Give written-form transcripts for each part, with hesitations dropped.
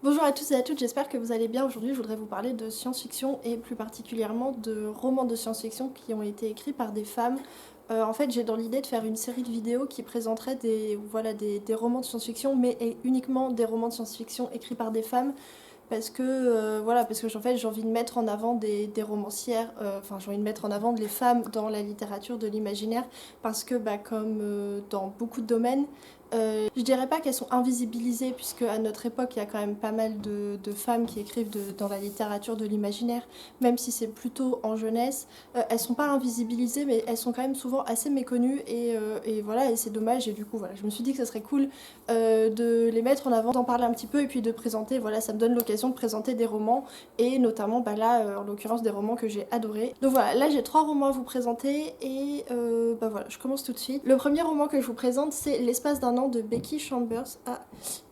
Bonjour à tous et à toutes, j'espère que vous allez bien. Aujourd'hui, je voudrais vous parler de science-fiction et plus particulièrement de romans de science-fiction qui ont été écrits par des femmes. En fait, j'ai dans l'idée de faire une série de vidéos qui présenteraient des romans de science-fiction, mais uniquement des romans de science-fiction écrits par des femmes. Parce que en fait, j'ai envie de mettre en avant des romancières, enfin, j'ai envie de mettre en avant les femmes dans la littérature de l'imaginaire, parce que, comme dans beaucoup de domaines, je dirais pas qu'elles sont invisibilisées, puisque à notre époque, il y a quand même pas mal de femmes qui écrivent dans la littérature de l'imaginaire, même si c'est plutôt en jeunesse. Elles sont pas invisibilisées, mais elles sont quand même souvent assez méconnues, et voilà, et c'est dommage, et du coup, voilà, je me suis dit que ça serait cool de les mettre en avant, d'en parler un petit peu, et puis de présenter, voilà, ça me donne l'occasion de présenter des romans, et notamment, en l'occurrence, des romans que j'ai adorés. Donc voilà, là, j'ai 3 romans à vous présenter, et voilà, je commence tout de suite. Le premier roman que je vous présente, c'est L'espace d'un an de Becky Chambers,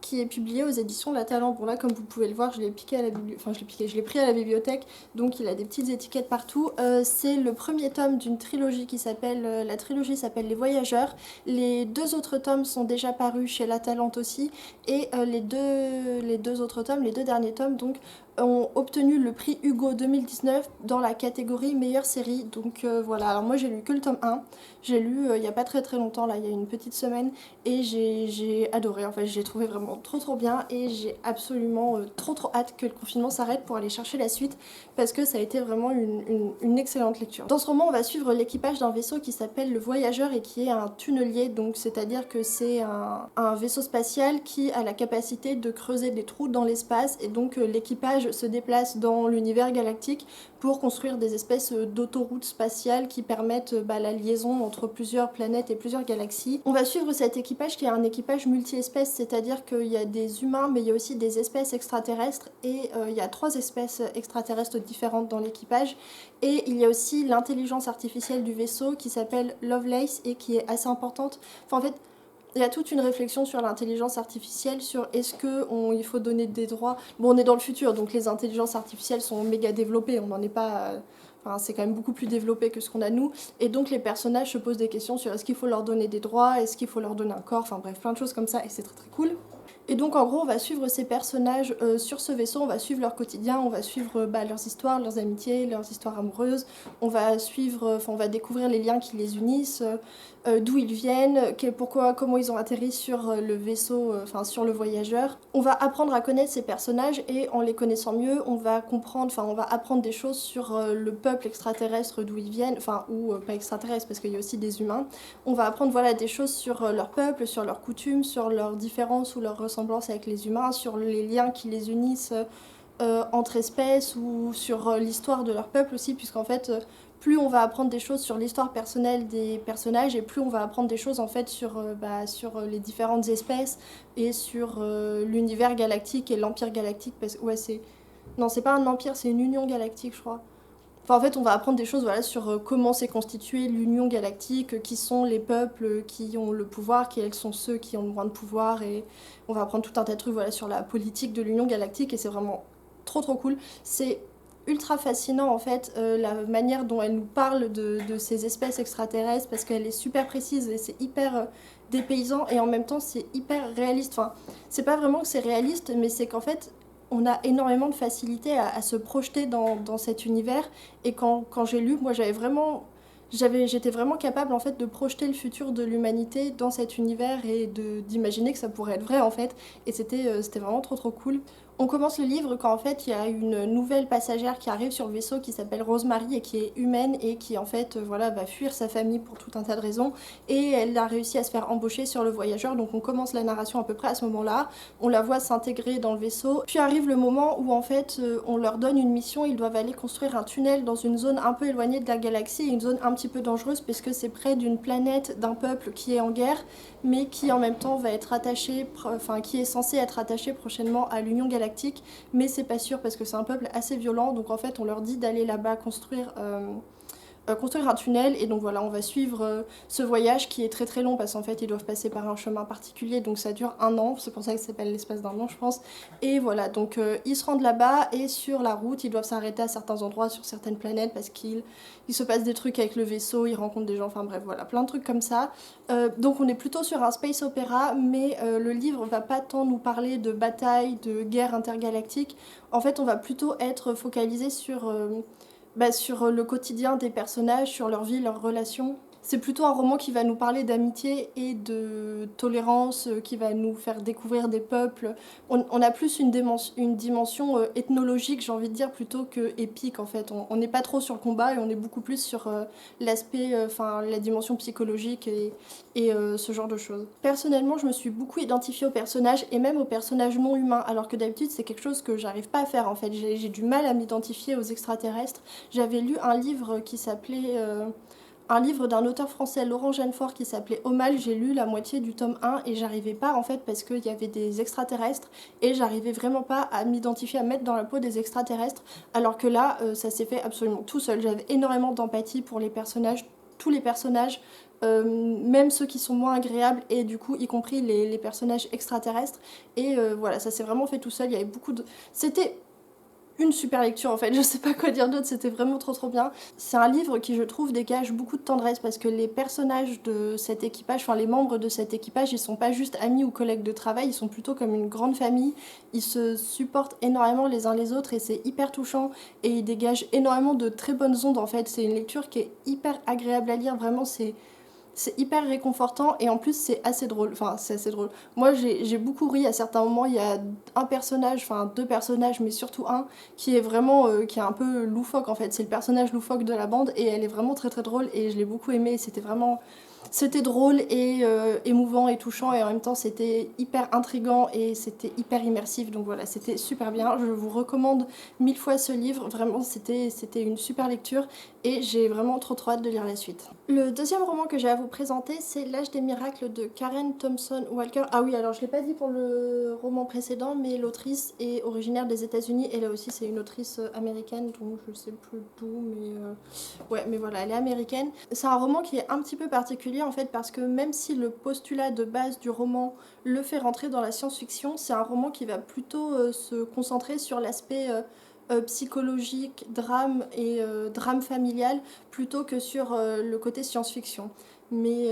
qui est publié aux éditions La Talent. Bon là, comme vous pouvez le voir, je l'ai piqué à la je l'ai pris à la bibliothèque, donc il a des petites étiquettes partout. C'est le premier tome d'une trilogie la trilogie s'appelle Les Voyageurs. Les 2 autres tomes sont déjà parus chez La Talent aussi, et les deux autres tomes, les 2 derniers tomes, donc ont obtenu le prix Hugo 2019 dans la catégorie meilleure série. Donc voilà, alors moi j'ai lu que le tome 1, j'ai lu il y a pas très très longtemps, là il y a une petite semaine, et j'ai adoré, en fait j'ai trouvé vraiment trop bien, et j'ai absolument trop hâte que le confinement s'arrête pour aller chercher la suite, parce que ça a été vraiment une excellente lecture. Dans ce roman, on va suivre l'équipage d'un vaisseau qui s'appelle le Voyageur et qui est un tunnelier, donc c'est-à-dire que c'est un vaisseau spatial qui a la capacité de creuser des trous dans l'espace, et donc l'équipage se déplace dans l'univers galactique pour construire des espèces d'autoroutes spatiales qui permettent la liaison entre plusieurs planètes et plusieurs galaxies. On va suivre cet équipage qui est un équipage multi-espèces, c'est-à-dire qu'il y a des humains, mais il y a aussi des espèces extraterrestres, et il y a 3 espèces extraterrestres différentes dans l'équipage. Et il y a aussi l'intelligence artificielle du vaisseau qui s'appelle Lovelace et qui est assez importante. Enfin, en fait, il y a toute une réflexion sur l'intelligence artificielle, sur est-ce qu'il faut donner des droits. Bon, on est dans le futur, donc les intelligences artificielles sont méga développées, on n'en est pas. Enfin, c'est quand même beaucoup plus développé que ce qu'on a nous. Et donc les personnages se posent des questions sur est-ce qu'il faut leur donner des droits, est-ce qu'il faut leur donner un corps, enfin bref, plein de choses comme ça, et c'est très cool. Et donc en gros, on va suivre ces personnages sur ce vaisseau, on va suivre leur quotidien, on va suivre leurs histoires, leurs amitiés, leurs histoires amoureuses, on va découvrir les liens qui les unissent, d'où ils viennent, comment ils ont atterri sur le vaisseau, sur le voyageur. On va apprendre à connaître ces personnages, et en les connaissant mieux, on va apprendre des choses sur le peuple extraterrestre d'où ils viennent, ou pas extraterrestre parce qu'il y a aussi des humains. On va apprendre des choses sur leur peuple, sur leurs coutumes, sur leurs différences ou leurs ressemblances avec les humains, sur les liens qui les unissent entre espèces, ou sur l'histoire de leur peuple aussi, puisqu'en fait, plus on va apprendre des choses sur l'histoire personnelle des personnages, et plus on va apprendre des choses en fait sur les différentes espèces, et sur l'univers galactique et l'empire galactique. Non, c'est pas un empire, c'est une union galactique, je crois. Enfin, en fait, on va apprendre des choses sur comment s'est constituée l'Union galactique, qui sont les peuples qui ont le pouvoir, quels sont ceux qui ont le moins de pouvoir, et on va apprendre tout un tas de trucs sur la politique de l'Union galactique, et c'est vraiment trop cool. C'est ultra fascinant en fait, la manière dont elle nous parle de ces espèces extraterrestres, parce qu'elle est super précise, et c'est hyper dépaysant, et en même temps c'est hyper réaliste. Enfin, c'est pas vraiment que c'est réaliste, mais c'est qu'en fait on a énormément de facilité à se projeter dans cet univers. Et quand j'ai lu, moi j'étais vraiment capable en fait de projeter le futur de l'humanité dans cet univers, et d'imaginer que ça pourrait être vrai en fait. Et c'était vraiment trop cool. On commence le livre quand en fait il y a une nouvelle passagère qui arrive sur le vaisseau, qui s'appelle Rosemary et qui est humaine, et qui en fait va fuir sa famille pour tout un tas de raisons, et elle a réussi à se faire embaucher sur le voyageur. Donc on commence la narration à peu près à ce moment-là, on la voit s'intégrer dans le vaisseau, puis arrive le moment où en fait on leur donne une mission, ils doivent aller construire un tunnel dans une zone un peu éloignée de la galaxie, une zone un petit peu dangereuse parce que c'est près d'une planète d'un peuple qui est en guerre, mais qui en même temps va être qui est censé être attaché prochainement à l'Union galactique, mais c'est pas sûr parce que c'est un peuple assez violent. Donc en fait on leur dit d'aller là-bas construire construire un tunnel. Et donc voilà, on va suivre ce voyage qui est très très long parce qu'en fait ils doivent passer par un chemin particulier, donc ça dure 1 an, c'est pour ça que ça s'appelle l'espace d'1 an je pense. Et voilà, donc ils se rendent là-bas et sur la route ils doivent s'arrêter à certains endroits sur certaines planètes parce qu'il se passe des trucs avec le vaisseau, ils rencontrent des gens, enfin bref voilà, plein de trucs comme ça. Donc on est plutôt sur un space opéra, mais le livre va pas tant nous parler de bataille, de guerre intergalactique. En fait on va plutôt être focalisé sur le quotidien des personnages, sur leur vie, leurs relations. C'est plutôt un roman qui va nous parler d'amitié et de tolérance, qui va nous faire découvrir des peuples. On a plus une dimension ethnologique, j'ai envie de dire, plutôt que épique en fait. On n'est pas trop sur le combat et on est beaucoup plus sur l'aspect, la dimension psychologique et ce genre de choses. Personnellement, je me suis beaucoup identifiée aux personnages et même aux personnages non humains, alors que d'habitude c'est quelque chose que j'arrive pas à faire en fait. J'ai du mal à m'identifier aux extraterrestres. J'avais lu un livre qui s'appelait... un livre d'un auteur français, Laurent Jeannefort, qui s'appelait Omal. J'ai lu la moitié du tome 1 et j'arrivais pas en fait parce qu'il y avait des extraterrestres et j'arrivais vraiment pas à m'identifier, à mettre dans la peau des extraterrestres, alors que là ça s'est fait absolument tout seul. J'avais énormément d'empathie pour les personnages, tous les personnages, même ceux qui sont moins agréables et du coup y compris les personnages extraterrestres. Et voilà, ça s'est vraiment fait tout seul. Il y avait beaucoup de... C'était une super lecture en fait, je sais pas quoi dire d'autre, c'était vraiment trop trop bien. C'est un livre qui je trouve dégage beaucoup de tendresse parce que les personnages de cet équipage, les membres de cet équipage, ils sont pas juste amis ou collègues de travail, ils sont plutôt comme une grande famille, ils se supportent énormément les uns les autres et c'est hyper touchant et ils dégagent énormément de très bonnes ondes en fait. C'est une lecture qui est hyper agréable à lire, vraiment c'est hyper réconfortant et en plus c'est assez drôle. Enfin, c'est assez drôle. Moi j'ai beaucoup ri à certains moments. Il y a un personnage, enfin deux personnages, mais surtout un qui est vraiment qui est un peu loufoque en fait. C'est le personnage loufoque de la bande et elle est vraiment très très drôle et je l'ai beaucoup aimé. C'était drôle et émouvant et touchant et en même temps c'était hyper intriguant et c'était hyper immersif. Donc voilà, c'était super bien. Je vous recommande 1000 fois ce livre. Vraiment, c'était une super lecture et j'ai vraiment trop trop hâte de lire la suite. Le deuxième roman que j'ai à vous présenter, c'est L'Âge des miracles de Karen Thompson Walker. Ah oui, alors je l'ai pas dit pour le roman précédent, mais l'autrice est originaire des États-Unis et là aussi c'est une autrice américaine, donc je sais plus d'où, mais ouais, mais voilà, elle est américaine. C'est un roman qui est un petit peu particulier en fait parce que même si le postulat de base du roman le fait rentrer dans la science-fiction, c'est un roman qui va plutôt se concentrer sur l'aspect psychologique, drame et drame familial plutôt que sur le côté science-fiction. Mais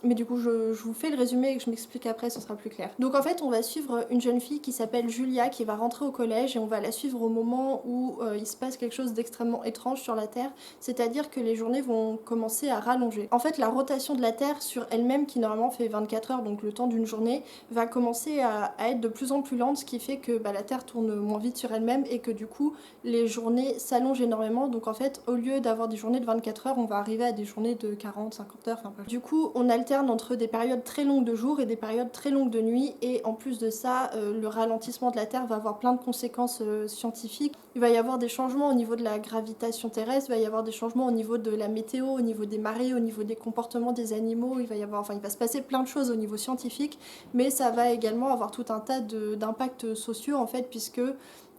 du coup, je vous fais le résumé et que je m'explique après, ce sera plus clair. Donc en fait, on va suivre une jeune fille qui s'appelle Julia, qui va rentrer au collège et on va la suivre au moment où il se passe quelque chose d'extrêmement étrange sur la Terre, c'est-à-dire que les journées vont commencer à rallonger. En fait, la rotation de la Terre sur elle-même, qui normalement fait 24 heures, donc le temps d'une journée, va commencer à être de plus en plus lente, ce qui fait que la Terre tourne moins vite sur elle-même et que du coup, les journées s'allongent énormément. Donc en fait, au lieu d'avoir des journées de 24 heures, on va arriver à des journées de 40, 50 heures. Du coup, on alterne entre des périodes très longues de jour et des périodes très longues de nuit. Et en plus de ça, le ralentissement de la Terre va avoir plein de conséquences scientifiques. Il va y avoir des changements au niveau de la gravitation terrestre, il va y avoir des changements au niveau de la météo, au niveau des marées, au niveau des comportements des animaux. Il va se passer plein de choses au niveau scientifique, mais ça va également avoir tout un tas d'impacts sociaux en fait, puisque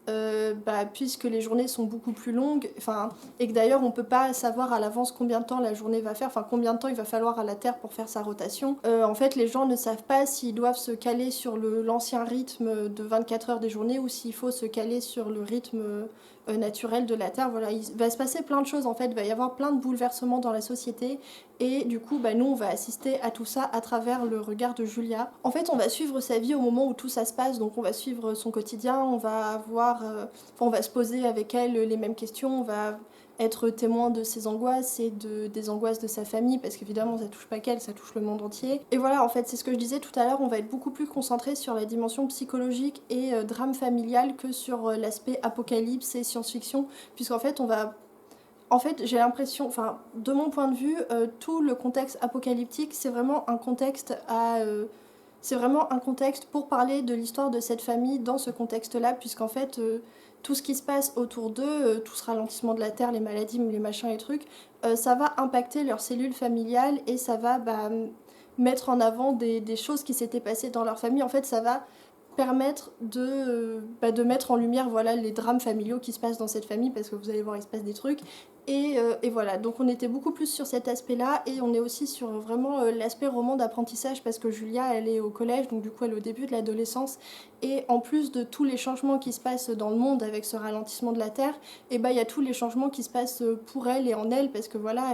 les journées sont beaucoup plus longues, et que d'ailleurs on peut pas savoir à l'avance combien de temps la journée va faire, combien de temps il va falloir à la Terre pour faire sa rotation. En fait, les gens ne savent pas s'ils doivent se caler sur l'ancien rythme de 24 heures des journées ou s'il faut se caler sur le rythme naturel de la Terre. Voilà, il va se passer plein de choses en fait, il va y avoir plein de bouleversements dans la société et du coup nous on va assister à tout ça à travers le regard de Julia. En fait on va suivre sa vie au moment où tout ça se passe, donc on va suivre son quotidien, on va se poser avec elle les mêmes questions, on va être témoin de ses angoisses et des angoisses de sa famille, parce qu'évidemment ça touche pas qu'elle, ça touche le monde entier. Et voilà, en fait c'est ce que je disais tout à l'heure, on va être beaucoup plus concentré sur la dimension psychologique et drame familial que sur l'aspect apocalypse et science-fiction, puisqu'en fait j'ai l'impression, de mon point de vue, tout le contexte apocalyptique, c'est vraiment un contexte pour parler de l'histoire de cette famille dans ce contexte-là, puisqu'en fait, tout ce qui se passe autour d'eux, tout ce ralentissement de la Terre, les maladies, les machins, les trucs, ça va impacter leurs cellules familiales et ça va mettre en avant des choses qui s'étaient passées dans leur famille. En fait, ça va permettre de mettre en lumière voilà, les drames familiaux qui se passent dans cette famille, parce que vous allez voir, il se passe des trucs. Et voilà, donc on était beaucoup plus sur cet aspect-là, et on est aussi sur vraiment l'aspect roman d'apprentissage, parce que Julia, elle est au collège, donc du coup elle est au début de l'adolescence, et en plus de tous les changements qui se passent dans le monde avec ce ralentissement de la Terre, et bah il y a tous les changements qui se passent pour elle et en elle, parce que voilà,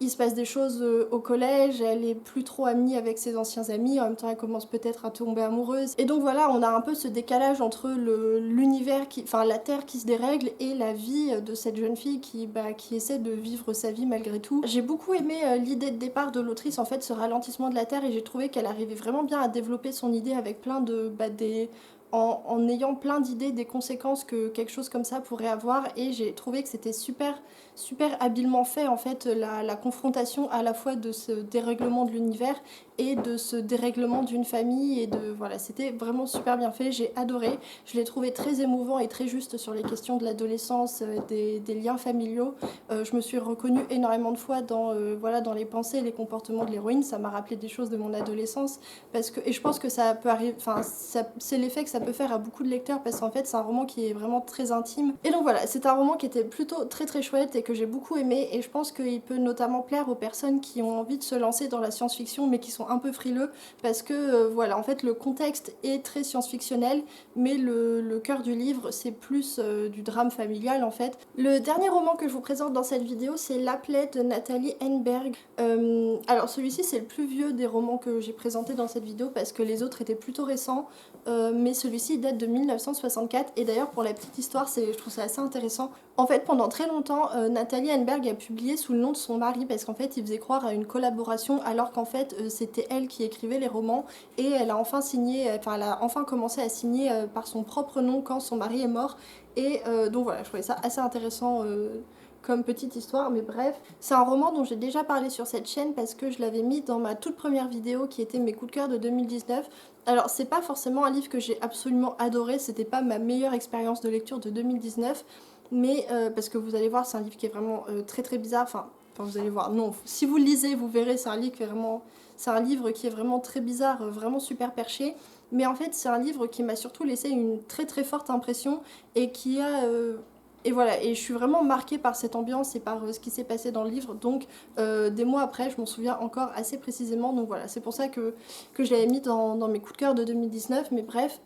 il se passe des choses au collège, elle est plus trop amie avec ses anciens amis, en même temps elle commence peut-être à tomber amoureuse. Et donc voilà, on a un peu ce décalage entre l'univers, enfin la Terre qui se dérègle et la vie de cette jeune fille qui essaie de vivre sa vie malgré tout. J'ai beaucoup aimé l'idée de départ de l'autrice, en fait, ce ralentissement de la Terre, et j'ai trouvé qu'elle arrivait vraiment bien à développer son idée avec plein de... en ayant plein d'idées des conséquences que quelque chose comme ça pourrait avoir, et j'ai trouvé que c'était super habilement fait en fait, la confrontation à la fois de ce dérèglement de l'univers et de ce dérèglement d'une famille, et de voilà, c'était vraiment super bien fait, j'ai adoré, je l'ai trouvé très émouvant et très juste sur les questions de l'adolescence, des liens familiaux. Je me suis reconnue énormément de fois dans, voilà, dans les pensées et les comportements de l'héroïne, ça m'a rappelé des choses de mon adolescence, et je pense que ça peut arriver, enfin c'est l'effet que ça peut faire à beaucoup de lecteurs, parce qu'en fait c'est un roman qui est vraiment très intime. Et donc voilà, c'est un roman qui était plutôt très chouette et que j'ai beaucoup aimé, et je pense qu'il peut notamment plaire aux personnes qui ont envie de se lancer dans la science-fiction mais qui sont un peu frileux, parce que voilà, en fait le contexte est très science-fictionnel, mais le cœur du livre c'est plus du drame familial en fait. Le dernier roman que je vous présente dans cette vidéo, c'est La Plaie de Nathalie Henneberg. Alors celui-ci c'est le plus vieux des romans que j'ai présenté dans cette vidéo, parce que les autres étaient plutôt récents, mais celui-ci date de 1964, et d'ailleurs pour la petite histoire, je trouve ça assez intéressant. En fait, pendant très longtemps, Nathalie Henneberg a publié sous le nom de son mari, parce qu'en fait il faisait croire à une collaboration, alors qu'en fait c'était elle qui écrivait les romans, et elle a enfin commencé à signer par son propre nom quand son mari est mort. Et donc voilà, je trouvais ça assez intéressant comme petite histoire, mais bref. C'est un roman dont j'ai déjà parlé sur cette chaîne, parce que je l'avais mis dans ma toute première vidéo qui était mes coups de cœur de 2019. Alors c'est pas forcément un livre que j'ai absolument adoré, c'était pas ma meilleure expérience de lecture de 2019, mais parce que vous allez voir, c'est un livre qui est vraiment très bizarre, enfin vous allez voir, non, si vous le lisez vous verrez, c'est un livre qui est vraiment très bizarre, vraiment super perché. Mais en fait c'est un livre qui m'a surtout laissé une très forte impression, et qui a... et voilà, et je suis vraiment marquée par cette ambiance et par ce qui s'est passé dans le livre, donc des mois après, je m'en souviens encore assez précisément, donc voilà, c'est pour ça que je l'avais mis dans mes coups de cœur de 2019, mais bref,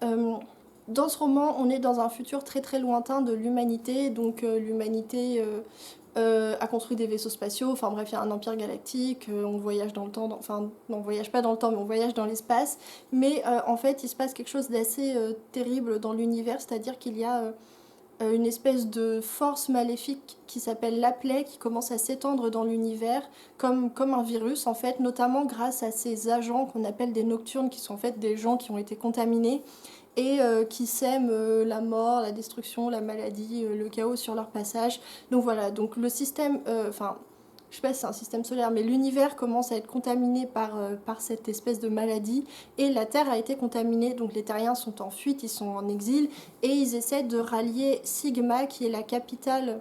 dans ce roman, on est dans un futur très lointain de l'humanité, donc l'humanité a construit des vaisseaux spatiaux, enfin bref, il y a un empire galactique, on voyage dans le temps, enfin non, on voyage pas dans le temps, mais on voyage dans l'espace, mais en fait, il se passe quelque chose d'assez terrible dans l'univers, c'est-à-dire qu'il y a... une espèce de force maléfique qui s'appelle la plaie, qui commence à s'étendre dans l'univers comme un virus en fait, notamment grâce à ces agents qu'on appelle des nocturnes, qui sont en fait des gens qui ont été contaminés et qui sèment la mort, la destruction, la maladie, le chaos sur leur passage. Donc voilà, donc le système, je sais pas si c'est un système solaire, mais l'univers commence à être contaminé par cette espèce de maladie, et la Terre a été contaminée, donc les Terriens sont en fuite, ils sont en exil, et ils essaient de rallier Sigma, qui est la capitale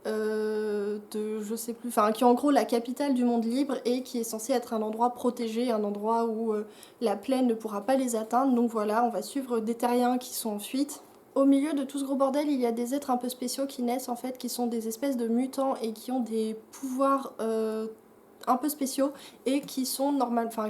je sais plus, enfin qui est en gros la capitale du monde libre, et qui est censé être un endroit protégé, un endroit où la plaine ne pourra pas les atteindre. Donc voilà, on va suivre des Terriens qui sont en fuite. Au milieu de tout ce gros bordel, il y a des êtres un peu spéciaux qui naissent en fait, qui sont des espèces de mutants et qui ont des pouvoirs un peu spéciaux, et qui sont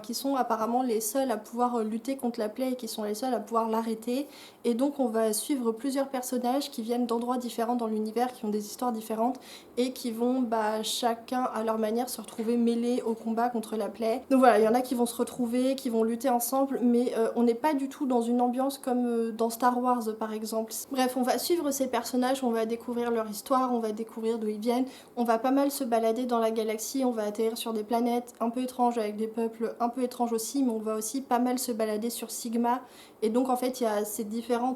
qui sont apparemment les seuls à pouvoir lutter contre la plaie, et qui sont les seuls à pouvoir l'arrêter. Et donc on va suivre plusieurs personnages qui viennent d'endroits différents dans l'univers, qui ont des histoires différentes, et qui vont chacun à leur manière se retrouver mêlés au combat contre la plaie. Donc voilà, il y en a qui vont se retrouver, qui vont lutter ensemble, mais on n'est pas du tout dans une ambiance comme dans Star Wars par exemple. Bref, on va suivre ces personnages, on va découvrir leur histoire, on va découvrir d'où ils viennent, on va pas mal se balader dans la galaxie, on va atterrir sur des planètes un peu étranges avec des peuples un peu étranges aussi, mais on va aussi pas mal se balader sur Sigma. Et donc en fait il y a ces différents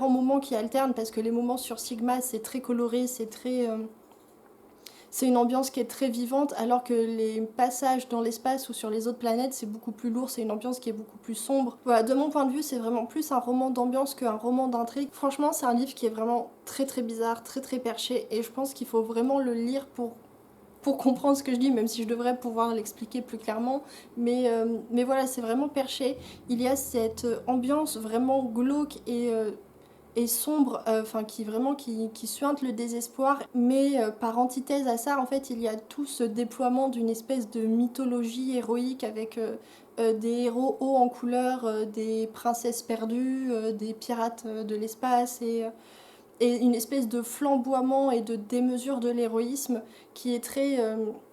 moments qui alternent, parce que les moments sur Sigma c'est très coloré, c'est une ambiance qui est très vivante, alors que les passages dans l'espace ou sur les autres planètes c'est beaucoup plus lourd, c'est une ambiance qui est beaucoup plus sombre. Voilà, de mon point de vue c'est vraiment plus un roman d'ambiance qu'un roman d'intrigue. Franchement c'est un livre qui est vraiment très bizarre, très perché, et je pense qu'il faut vraiment le lire pour pour comprendre ce que je dis, même si je devrais pouvoir l'expliquer plus clairement. Mais voilà, c'est vraiment perché. Il y a cette ambiance vraiment glauque et sombre, enfin qui suinte le désespoir. Mais par antithèse à ça, en fait, il y a tout ce déploiement d'une espèce de mythologie héroïque avec des héros hauts en couleur, des princesses perdues, des pirates de l'espace et une espèce de flamboiement et de démesure de l'héroïsme qui est très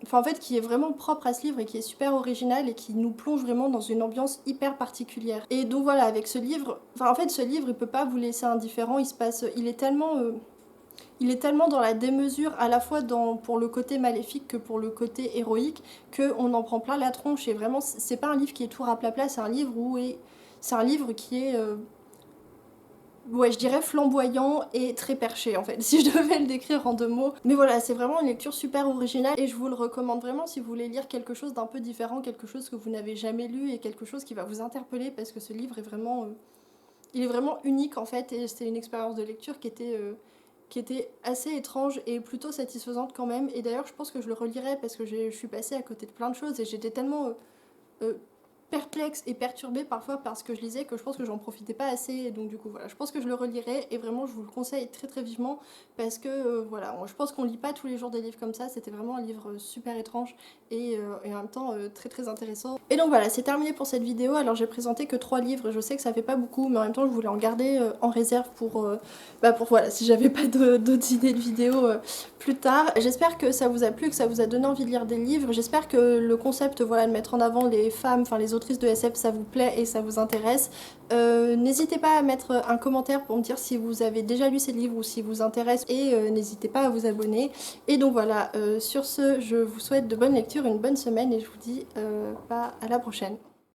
enfin en fait qui est vraiment propre à ce livre et qui est super original et qui nous plonge vraiment dans une ambiance hyper particulière. Et donc voilà, avec ce livre, enfin en fait ce livre il peut pas vous laisser indifférent, il est tellement dans la démesure à la fois pour le côté maléfique que pour le côté héroïque qu'on en prend plein la tronche. Et vraiment c'est pas un livre qui est tout raplapla, c'est un livre qui est ouais, je dirais flamboyant et très perché en fait, si je devais le décrire en 2 mots. Mais voilà, c'est vraiment une lecture super originale et je vous le recommande vraiment si vous voulez lire quelque chose d'un peu différent, quelque chose que vous n'avez jamais lu et quelque chose qui va vous interpeller parce que ce livre est vraiment, il est vraiment unique en fait et c'est une expérience de lecture qui était assez étrange et plutôt satisfaisante quand même. Et d'ailleurs, je pense que je le relirai parce que je suis passée à côté de plein de choses et j'étais tellement euh, perplexe et perturbée parfois parce que je lisais que je pense que j'en profitais pas assez et donc du coup voilà, je pense que je le relirai et vraiment je vous le conseille très très vivement parce que voilà, je pense qu'on lit pas tous les jours des livres comme ça, c'était vraiment un livre super étrange et en même temps très très intéressant. Et donc voilà, c'est terminé pour cette vidéo. Alors j'ai présenté que 3 livres, je sais que ça fait pas beaucoup mais en même temps je voulais en garder en réserve pour voilà, si j'avais pas d'autres idées de vidéos plus tard. J'espère que ça vous a plu, que ça vous a donné envie de lire des livres, j'espère que le concept voilà, de mettre en avant les femmes, enfin les autrices de SF, ça vous plaît et ça vous intéresse. N'hésitez pas à mettre un commentaire pour me dire si vous avez déjà lu ces livres ou si vous intéressent et n'hésitez pas à vous abonner. Et donc voilà, sur ce, je vous souhaite de bonnes lectures, une bonne semaine et je vous dis à la prochaine.